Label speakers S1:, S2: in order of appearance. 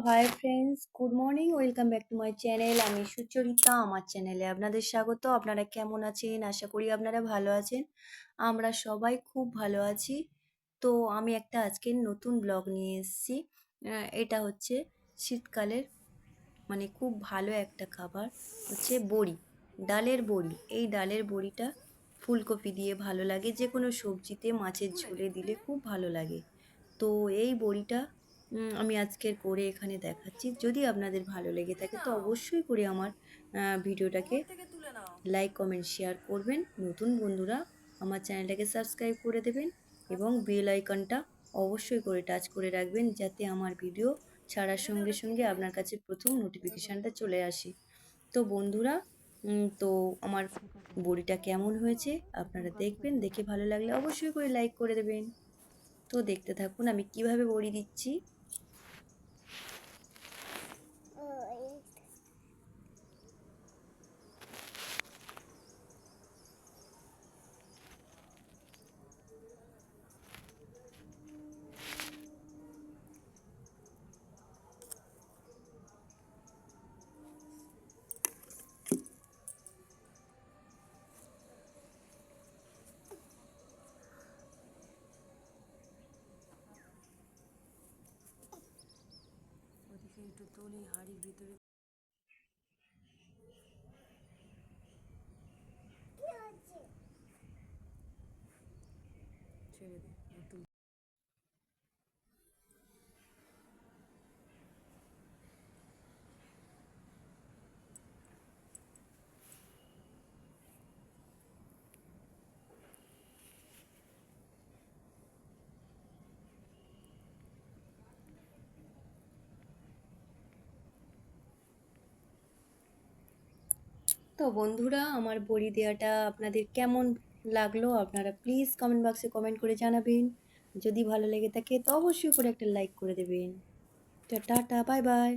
S1: Hi friends, good morning, welcome back to my channel. আমি সুচরিতা। আমার চ্যানেলে আপনাদের স্বাগত। আপনারা কেমন আছেন? আশা করি আপনারা ভালো আছেন। আমরা সবাই খুব ভালো আছি। তো আমি একটা আজকে নতুন ব্লগ নিয়ে এসেছি। এটা হচ্ছে শীতকালের মানে খুব ভালো একটা খাবার হচ্ছে বড়ি, ডালের বড়ি। এই ডালের বড়িটা ফুলকপি দিয়ে ভালো লাগে, যে কোনো সবজিতে মাছের ঝোলে দিলে খুব ভালো লাগে। তো এই বড়িটা আমি আজকের করে এখানে দেখাচ্ছি। যদি আপনাদের ভালো লেগে থাকে তো অবশ্যই করে আমার ভিডিওটাকে লাইক কমেন্ট শেয়ার করবেন। নতুন বন্ধুরা আমার চ্যানেলটাকে সাবস্ক্রাইব করে দেবেন এবং বেল আইকনটা অবশ্যই করে টাচ করে রাখবেন, যাতে আমার ভিডিও ছাড়ার সঙ্গে সঙ্গে আপনার কাছে প্রথম নোটিফিকেশানটা চলে আসে। তো বন্ধুরা, তো আমার বড়িটা কেমন হয়েছে আপনারা দেখবেন। দেখে ভালো লাগলে অবশ্যই করে লাইক করে দেবেন। তো দেখতে থাকুন আমি কিভাবে বড়ি দিচ্ছি। ওদিকে একটু তুলি হাঁড়ির ভিতরে ছেড়ে দে। তো বন্ধুরা, আমার বড়ি দেওয়াটা আপনাদের কেমন লাগলো আপনারা প্লিজ কমেন্ট বক্সে কমেন্ট করে জানাবেন। যদি ভালো লেগে থাকে তো অবশ্যই করে একটা লাইক করে দেবেন। Tata, bye bye.